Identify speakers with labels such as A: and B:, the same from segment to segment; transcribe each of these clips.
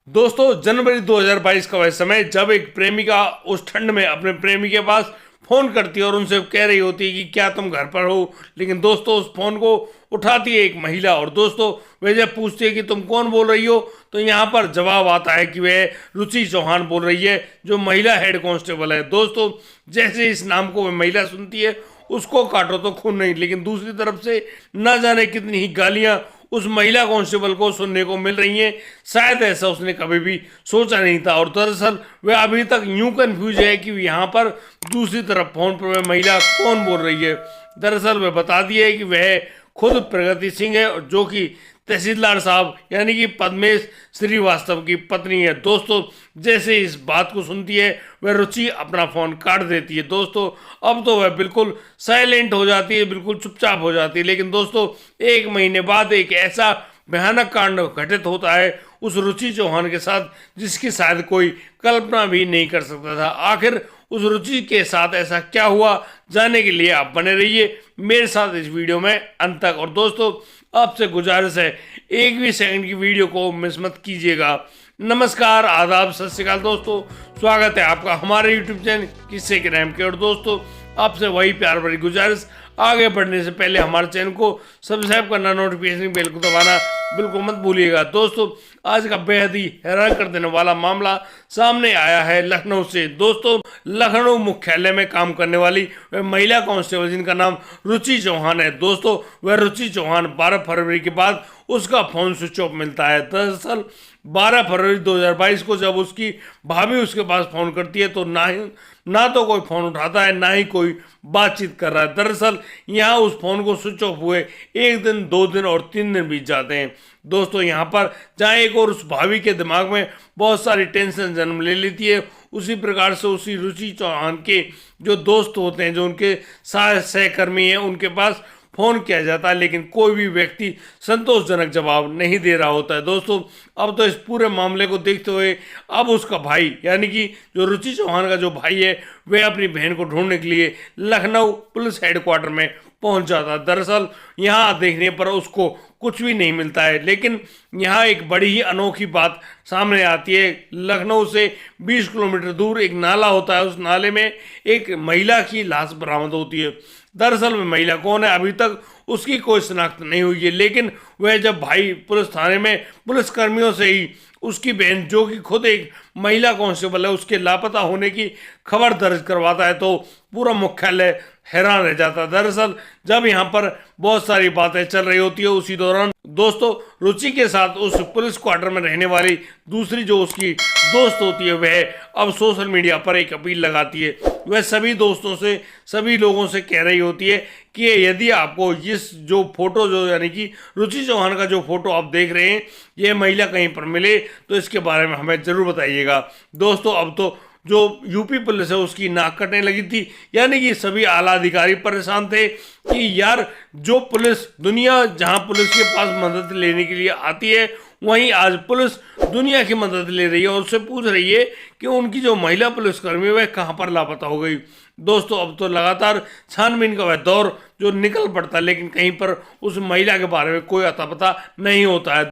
A: दोस्तों, जनवरी 2022 का वह समय जब एक प्रेमिका उस ठंड में अपने प्रेमी के पास फोन करती है और उनसे कह रही होती है कि क्या तुम घर पर हो। लेकिन दोस्तों, उस फोन को उठाती है एक महिला और दोस्तों वह जब पूछती है कि तुम कौन बोल रही हो, तो यहाँ पर जवाब आता है कि वह रुचि चौहान बोल रही है, जो महिला हेड कांस्टेबल है। दोस्तों, जैसे इस नाम को वह महिला सुनती है, उसको काटो तो खून नहीं, लेकिन दूसरी तरफ से न जाने कितनी ही गालियां उस महिला कांस्टेबल को सुनने को मिल रही हैं। शायद ऐसा उसने कभी भी सोचा नहीं था और दरअसल वह अभी तक यूं कंफ्यूज है कि यहाँ पर दूसरी तरफ फोन पर वह महिला कौन बोल रही है। दरअसल वह बता दिया है कि वह खुद प्रगति सिंह है, जो कि तहसीलदार साहब यानी कि पद्मेश श्रीवास्तव की पत्नी है। दोस्तों, जैसे इस बात को सुनती है, वह रुचि अपना फोन काट देती है। दोस्तों, अब तो वह बिल्कुल साइलेंट हो जाती है, बिल्कुल चुपचाप हो जाती है। लेकिन दोस्तों, एक महीने बाद एक ऐसा भयानक कांड घटित होता है उस रुचि चौहान के साथ, जिसकी शायद कोई कल्पना भी नहीं कर सकता था। आखिर उस रुचि के साथ ऐसा क्या हुआ, जानने के लिए आप बने रहिए मेरे साथ इस वीडियो में अंत तक। और दोस्तों, आपसे गुजारिश है, एक भी सेकंड की वीडियो को मिस मत कीजिएगा। नमस्कार, आदाब, सत श्री अकाल दोस्तों, स्वागत है आपका हमारे यूट्यूब चैनल किस्से के नाम के। और दोस्तों, आपसे वही प्यार भरी गुजारिश, आगे बढ़ने से पहले हमारे चैनल को सब्सक्राइब करना, नोटिफिकेशन बेल को दबाना बिल्कुल मत भूलिएगा। दोस्तों, आज का बेहद ही हैरान कर देने वाला मामला सामने आया है लखनऊ से। दोस्तों, लखनऊ मुख्यालय में काम करने वाली वह महिला कांस्टेबल जिनका नाम रुचि चौहान है। दोस्तों, वह रुचि चौहान 12 फरवरी के बाद उसका फोन स्विच ऑफ मिलता है। दरअसल 12 फरवरी 2022 को जब उसकी भाभी उसके पास फोन करती है, तो ना तो कोई फोन उठाता है, ना ही कोई बातचीत कर रहा है। दरअसल यहाँ उस फोन को स्विच ऑफ हुए 1 दिन, 2 दिन और 3 दिन बीत जाते हैं। दोस्तों, यहाँ पर जहाँ एक और उस भाभी के दिमाग में बहुत सारी टेंशन जन्म ले लेती है, उसी प्रकार से उसी रुचि चौहान के जो दोस्त होते हैं, जो उनके सहकर्मी हैं, उनके पास फोन किया जाता है, लेकिन कोई भी व्यक्ति संतोषजनक जवाब नहीं दे रहा होता है। दोस्तों, अब तो इस पूरे मामले को देखते हुए अब उसका भाई यानी कि जो रुचि चौहान का जो भाई है, वह अपनी बहन को ढूंढने के लिए लखनऊ पुलिस हेडक्वार्टर में पहुंच जाता है। दरअसल यहाँ देखने पर उसको कुछ भी नहीं मिलता है, लेकिन यहाँ एक बड़ी ही अनोखी बात सामने आती है। लखनऊ से 20 किलोमीटर दूर एक नाला होता है, उस नाले में एक महिला की लाश बरामद होती है। दरअसल वह महिला कौन है, अभी तक उसकी कोई शिनाख्त नहीं हुई है, लेकिन वह जब भाई पुलिस थाने में पुलिस कर्मियों से ही उसकी बहन, जो कि खुद एक महिला कांस्टेबल है, उसके लापता होने की खबर दर्ज करवाता है, तो पूरा मुख्यालय हैरान रह जाता है। दरअसल जब यहाँ पर बहुत सारी बातें चल रही होती है, उसी दौरान दोस्तों रुचि के साथ उस पुलिस क्वार्टर में रहने वाली दूसरी जो उसकी दोस्त होती है, वह अब सोशल मीडिया पर एक अपील लगाती है। वह सभी दोस्तों से, सभी लोगों से कह रही होती है कि यदि आपको इस जो फोटो, जो यानी कि रुचि चौहान का जो फोटो आप देख रहे हैं, ये महिला कहीं पर मिले तो इसके बारे में हमें जरूर बताइएगा। दोस्तों, अब तो जो यूपी पुलिस है उसकी नाक कटने लगी थी, यानी कि सभी आला अधिकारी परेशान थे कि यार, जो पुलिस दुनिया, जहां पुलिस के पास मदद लेने के लिए आती है, वहीं आज पुलिस दुनिया की मदद ले रही है और उससे पूछ रही है कि उनकी जो महिला पुलिसकर्मी है वह कहाँ पर लापता हो गई। दोस्तों, अब तो लगातार छानबीन का वह दौर जो निकल पड़ता है, लेकिन कहीं पर उस महिला के बारे में कोई अता पता नहीं होता है।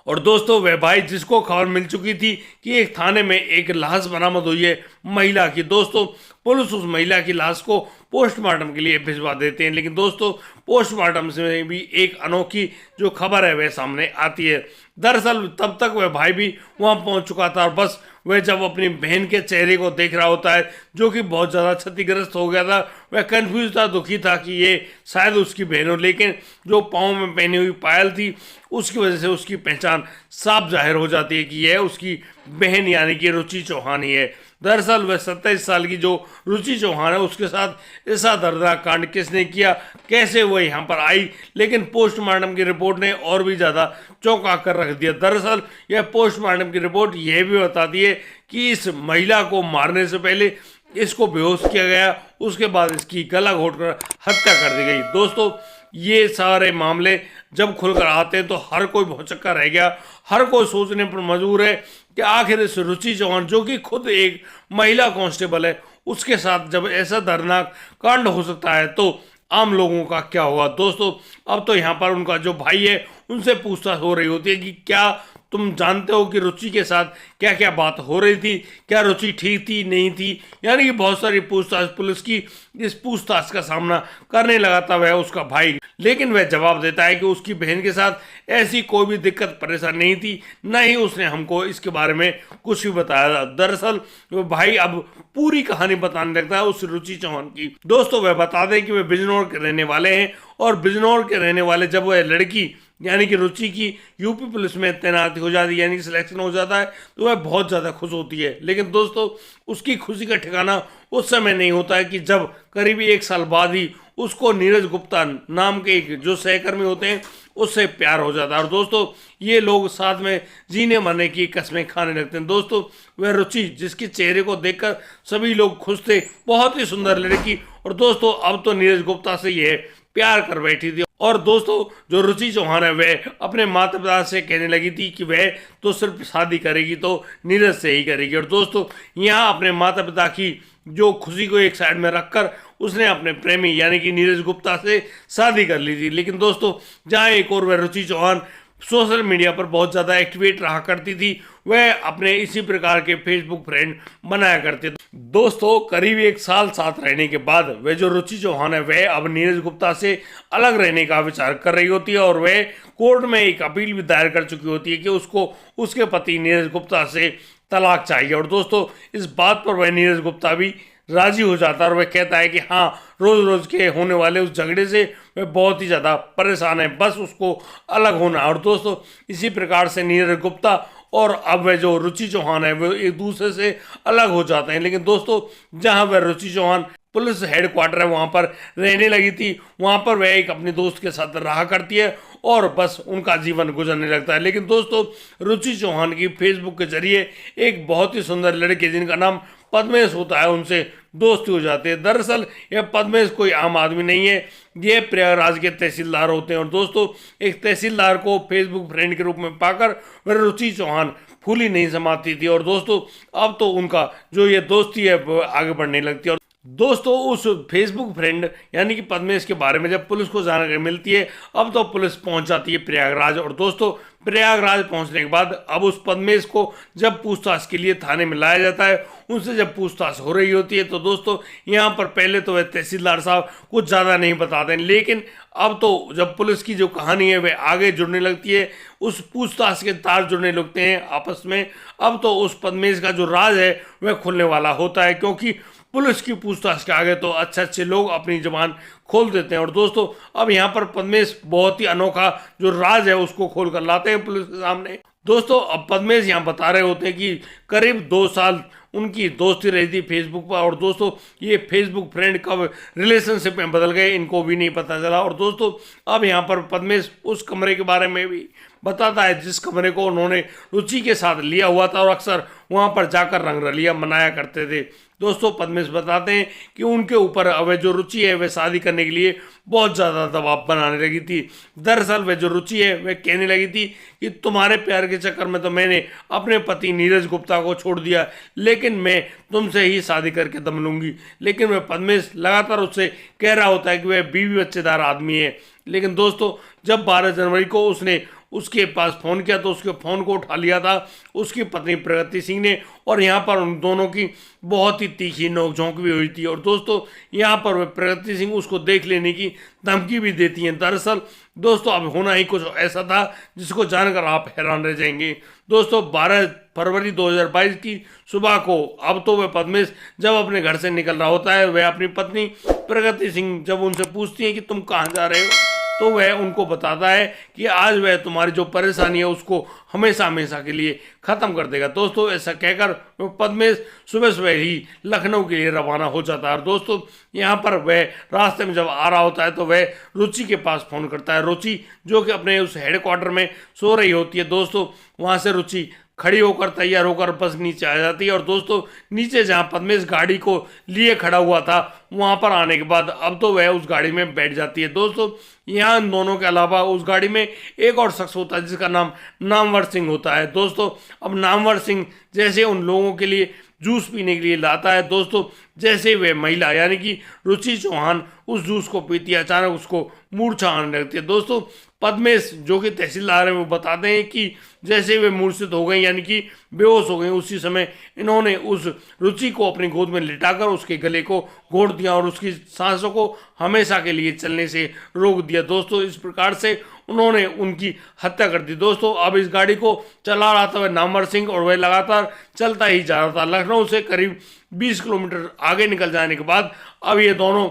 A: और दोस्तों, वह भाई जिसको खबर मिल चुकी थी कि एक थाने में एक लाश बरामद हुई है महिला की, दोस्तों पुलिस उस महिला की लाश को पोस्टमार्टम के लिए भिजवा देते हैं। लेकिन दोस्तों, पोस्टमार्टम से भी एक अनोखी जो खबर है वह सामने आती है। दरअसल तब तक वह भाई भी वहां पहुंच चुका था और बस वह जब अपनी बहन के चेहरे को देख रहा होता है, जो कि बहुत ज़्यादा क्षतिग्रस्त हो गया था, वह कंफ्यूज था, दुखी था कि ये शायद उसकी बहन हो, लेकिन जो पाँव में पहनी हुई पायल थी उसकी वजह से उसकी पहचान साफ जाहिर हो जाती है कि यह उसकी बहन यानी कि रुचि चौहान ही है। दरअसल वह 27 साल की जो रुचि चौहान है, उसके साथ ऐसा दर्दनाक कांड किसने किया, कैसे वह यहाँ पर आई, लेकिन पोस्टमार्टम की रिपोर्ट ने और भी ज़्यादा चौंका कर रख दिया। दरअसल यह पोस्टमार्टम की रिपोर्ट यह भी बताती है कि इस महिला को मारने से पहले इसको बेहोश किया गया, उसके बाद इसकी गला घोटकर हत्या कर दी गई। दोस्तों, ये सारे मामले जब खुलकर आते हैं तो हर कोई भौचक्का रह गया, हर कोई सोचने पर मजबूर है कि आखिर इस रुचि चौहान, जो कि खुद एक महिला कांस्टेबल है, उसके साथ जब ऐसा दर्दनाक कांड हो सकता है तो आम लोगों का क्या हुआ। दोस्तों, अब तो यहाँ पर उनका जो भाई है उनसे पूछताछ हो रही होती है कि क्या तुम जानते हो कि रुचि के साथ क्या क्या बात हो रही थी, क्या रुचि ठीक थी नहीं थी, यानी कि बहुत सारी पूछताछ पुलिस की इस पूछताछ का सामना करने लगा था वह उसका भाई। लेकिन वह जवाब देता है कि उसकी बहन के साथ ऐसी कोई भी दिक्कत परेशानी नहीं थी, न ही उसने हमको इसके बारे में कुछ भी बताया। दरअसल वो भाई अब पूरी कहानी बताने लगता है उस रुचि चौहान की। दोस्तों वह बता दें कि वे बिजनौर के रहने वाले हैं और बिजनौर के रहने वाले जब वह लड़की यानी कि रुचि की यूपी पुलिस में तैनाती हो जाती है यानी कि सिलेक्शन हो जाता है तो वह बहुत ज़्यादा खुश होती है। लेकिन दोस्तों उसकी खुशी का ठिकाना उस समय नहीं होता है कि जब करीब 1 साल बाद ही उसको नीरज गुप्ता नाम के एक जो सहकर्मी होते हैं उससे प्यार हो जाता है और दोस्तों ये लोग साथ में जीने मरने की कस्में खाने लगते हैं। दोस्तों वह रुचि जिसके चेहरे को देखकर सभी लोग खुश थे, बहुत ही सुंदर लड़की, और दोस्तों अब तो नीरज गुप्ता से यह प्यार कर बैठी थी। और दोस्तों जो रुचि चौहान है वह अपने माता पिता से कहने लगी थी कि वह तो सिर्फ शादी करेगी तो नीरज से ही करेगी। और दोस्तों यहाँ अपने माता पिता की जो खुशी को एक साइड में रखकर उसने अपने प्रेमी यानी कि नीरज गुप्ता से शादी कर ली थी। लेकिन दोस्तों जहाँ एक और वह रुचि चौहान सोशल मीडिया पर बहुत ज़्यादा एक्टिवेट रहा करती थी, वह अपने इसी प्रकार के फेसबुक फ्रेंड बनाया करते थे। दोस्तों करीब 1 साल साथ रहने के बाद वह जो रुचि चौहान है वह अब नीरज गुप्ता से अलग रहने का विचार कर रही होती है और वह कोर्ट में एक अपील भी दायर कर चुकी होती है कि उसको उसके पति नीरज गुप्ता से तलाक चाहिए। और दोस्तों इस बात पर वह नीरज गुप्ता भी राजी हो जाता है और वह कहता है कि हाँ रोज रोज के होने वाले उस झगड़े से वह बहुत ही ज़्यादा परेशान है, बस उसको अलग होना। और दोस्तों इसी प्रकार से नीरज गुप्ता और अब वह जो रुचि चौहान है वो एक दूसरे से अलग हो जाते हैं। लेकिन दोस्तों जहाँ वह रुचि चौहान पुलिस हेडक्वार्टर है वहाँ पर रहने लगी थी, वहाँ पर वह एक अपने दोस्त के साथ रहा करती है और बस उनका जीवन गुजरने लगता है। लेकिन दोस्तों रुचि चौहान की फेसबुक के जरिए एक बहुत ही सुंदर लड़के जिनका नाम पद्मेश होता है उनसे दोस्ती हो जाती है। दरअसल यह पद्मेश कोई आम आदमी नहीं है, ये प्रयागराज के तहसीलदार होते हैं। और दोस्तों एक तहसीलदार को फेसबुक फ्रेंड के रूप में पाकर वह रुचि चौहान फूली नहीं समाती थी और दोस्तों अब तो उनका जो ये दोस्ती है वो आगे बढ़ने लगती है। और दोस्तों उस फेसबुक फ्रेंड यानी कि पद्मेश के बारे में जब पुलिस को जानकारी मिलती है अब तो पुलिस पहुंच जाती है प्रयागराज। और दोस्तों प्रयागराज पहुंचने के बाद अब उस पद्मेश को जब पूछताछ के लिए थाने में लाया जाता है, उनसे जब पूछताछ हो रही होती है तो दोस्तों यहाँ पर पहले तो वह तहसीलदार साहब कुछ ज़्यादा नहीं बताते हैं, लेकिन अब तो जब पुलिस की जो कहानी है वह आगे जुड़ने लगती है, उस पूछताछ के तार जुड़ने लगते हैं आपस में। अब तो उस पद्मेश का जो राज है वह खुलने वाला होता है, क्योंकि पुलिस की पूछताछ के आगे तो अच्छे अच्छे लोग अपनी जुबान खोल देते हैं। और दोस्तों अब यहाँ पर पद्मेश बहुत ही अनोखा जो राज है उसको खोल कर लाते हैं पुलिस के सामने। दोस्तों अब पद्मेश यहाँ बता रहे होते हैं कि करीब 2 साल उनकी दोस्ती रही थी फेसबुक पर और दोस्तों ये फेसबुक फ्रेंड कब रिलेशनशिप में बदल गए इनको भी नहीं पता चला। और दोस्तों अब यहाँ पर पद्मेश उस कमरे के बारे में भी बताता है जिस कमरे को उन्होंने रुचि के साथ लिया हुआ था और अक्सर वहाँ पर जाकर रंगरलियाँ मनाया करते थे। दोस्तों पद्मेश बताते हैं कि उनके ऊपर वह जो रुचि है वह शादी करने के लिए बहुत ज़्यादा दबाव बनाने लगी थी। दरअसल वह जो रुचि है वह कहने लगी थी कि तुम्हारे प्यार के चक्कर में तो मैंने अपने पति नीरज गुप्ता को छोड़ दिया, लेकिन मैं तुमसे ही शादी करके दम लूँगी। लेकिन वह पद्मेश लगातार उससे कह रहा होता है कि वह बीवी बच्चेदार आदमी है। लेकिन दोस्तों जब 12 जनवरी को उसने उसके पास फ़ोन किया तो उसके फ़ोन को उठा लिया था उसकी पत्नी प्रगति सिंह ने और यहाँ पर उन दोनों की बहुत ही तीखी नोकझोंक भी हुई थी। और दोस्तों यहाँ पर वह प्रगति सिंह उसको देख लेने की धमकी भी देती हैं। दरअसल दोस्तों अब होना ही कुछ ऐसा था जिसको जानकर आप हैरान रह जाएंगे। दोस्तों 12 फरवरी 2022 की सुबह को अब तो वह पद्मेश जब अपने घर से निकल रहा होता है, वह अपनी पत्नी प्रगति सिंह जब उनसे पूछती है कि तुम कहाँ जा रहे हो, तो वह उनको बताता है कि आज वह तुम्हारी जो परेशानी है उसको हमेशा हमेशा के लिए ख़त्म कर देगा। दोस्तों ऐसा कहकर वह पद्मेश सुबह सुबह ही लखनऊ के लिए रवाना हो जाता है। और दोस्तों यहाँ पर वह रास्ते में जब आ रहा होता है तो वह रुचि के पास फ़ोन करता है। रुचि जो कि अपने उस हेडक्वार्टर में सो रही होती है। दोस्तों वहाँ से रुचि खड़ी होकर तैयार होकर बस नीचे आ जाती है। और दोस्तों नीचे जहाँ पद्मेश गाड़ी को लिए खड़ा हुआ था वहाँ पर आने के बाद अब तो वह उस गाड़ी में बैठ जाती है। दोस्तों यहाँ इन दोनों के अलावा उस गाड़ी में एक और शख्स होता है जिसका नाम नामवर सिंह होता है। दोस्तों अब नामवर सिंह जैसे उन लोगों के लिए जूस पीने के लिए लाता है। दोस्तों जैसे वह महिला यानी कि रुचि चौहान उस जूस को पीती है, अचानक उसको मूर्छा आने लगती है। दोस्तों पद्मेश जो कि तहसीलदार हैं वो बताते हैं कि जैसे वे मूर्छित हो गई यानी कि बेहोश हो गई, उसी समय इन्होंने उस रुचि को अपनी गोद में लिटाकर उसके गले को घोट दिया और उसकी सांसों को हमेशा के लिए चलने से रोक दिया। दोस्तों इस प्रकार से उन्होंने उनकी हत्या कर दी। दोस्तों अब इस गाड़ी को चला रहा था वह नामवर सिंह और वह लगातार चलता ही जा रहा था। लखनऊ से करीब 20 किलोमीटर आगे निकल जाने के बाद अब ये दोनों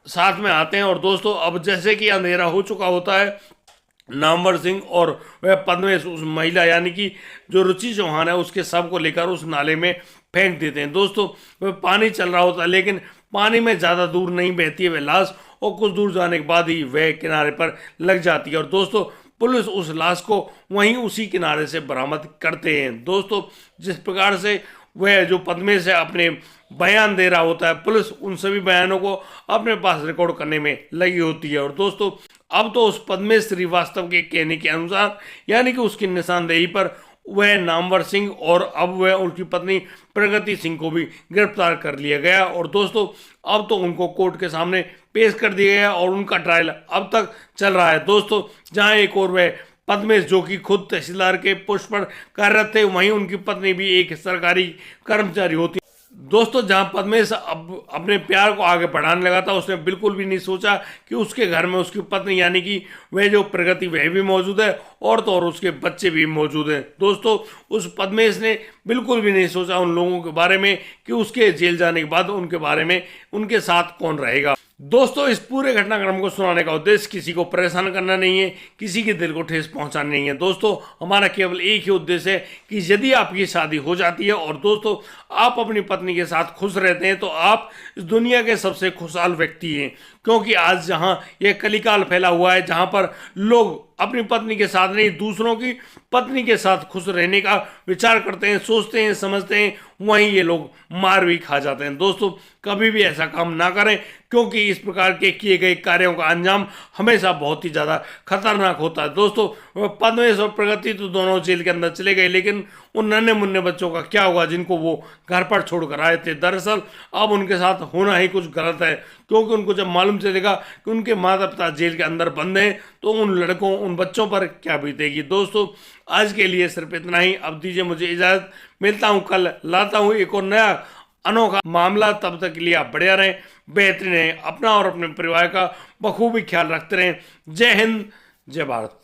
A: साथ में आते हैं और दोस्तों अब जैसे कि अंधेरा हो चुका होता है, नामवर सिंह और वह पद्मेश उस महिला यानी कि जो रुचि चौहान है उसके शव को लेकर उस नाले में फेंक देते हैं। दोस्तों वह पानी चल रहा होता है लेकिन पानी में ज़्यादा दूर नहीं बहती है वह लाश, और कुछ दूर जाने के बाद ही वह किनारे पर लग जाती है और दोस्तों पुलिस उस लाश को वहीं उसी किनारे से बरामद करते हैं। दोस्तों जिस प्रकार से वह जो पद्मेश है अपने बयान दे रहा होता है, पुलिस उन सभी बयानों को अपने पास रिकॉर्ड करने में लगी होती है। और दोस्तों अब तो उस पद्मेश श्रीवास्तव के कहने के अनुसार यानी कि उसकी निशानदेही पर वह नामवर सिंह और अब वह उनकी पत्नी प्रगति सिंह को भी गिरफ्तार कर लिया गया और दोस्तों अब तो उनको कोर्ट के सामने पेश कर दिया गया और उनका ट्रायल अब तक चल रहा है। दोस्तों जहां एक और वह पद्मेश जो कि खुद तहसीलदार के पोस्ट पर कार्यरत थे, वहीं उनकी पत्नी भी एक सरकारी कर्मचारी होती। दोस्तों जहां पद्मेश अब अपने प्यार को आगे बढ़ाने लगा था, उसने बिल्कुल भी नहीं सोचा कि उसके घर में उसकी पत्नी यानी कि वह जो प्रगति वह भी मौजूद है और तो और उसके बच्चे भी मौजूद हैं। दोस्तों उस पद्मेश ने बिल्कुल भी नहीं सोचा उन लोगों के बारे में कि उसके जेल जाने के बाद उनके बारे में उनके साथ कौन रहेगा। दोस्तों इस पूरे घटनाक्रम को सुनाने का उद्देश्य किसी को परेशान करना नहीं है, किसी के दिल को ठेस पहुंचाना नहीं है। दोस्तों हमारा केवल एक ही उद्देश्य है कि यदि आपकी शादी हो जाती है और दोस्तों आप अपनी पत्नी के साथ खुश रहते हैं तो आप इस दुनिया के सबसे खुशहाल व्यक्ति हैं, क्योंकि आज जहां यह कलिकाल फैला हुआ है, जहां पर लोग अपनी पत्नी के साथ नहीं दूसरों की पत्नी के साथ खुश रहने का विचार करते हैं, सोचते हैं, समझते हैं, वहीं ये लोग मार भी खा जाते हैं। दोस्तों कभी भी ऐसा काम ना करें, क्योंकि इस प्रकार के किए गए कार्यों का अंजाम हमेशा बहुत ही ज़्यादा खतरनाक होता है। दोस्तों पद्मेश और प्रगति तो दोनों जेल के अंदर चले गए, लेकिन उन नन्हे मुन्ने बच्चों का क्या होगा जिनको वो घर पर छोड़कर आए थे। दरअसल अब उनके साथ होना ही कुछ गलत है, क्योंकि उनको जब मालूम चलेगा कि उनके माता पिता जेल के अंदर बंद हैं तो उन लड़कों उन बच्चों पर क्या बीतेगी। दोस्तों आज के लिए सिर्फ इतना ही, अब दीजिए मुझे इजाज़त, मिलता हूँ कल, लाता हूँ एक और नया अनोखा मामला। तब तक के लिए आप बढ़िया रहें, बेहतरीन रहें, अपना और अपने परिवार का बखूबी ख्याल रखते रहें। जय हिंद, जय भारत।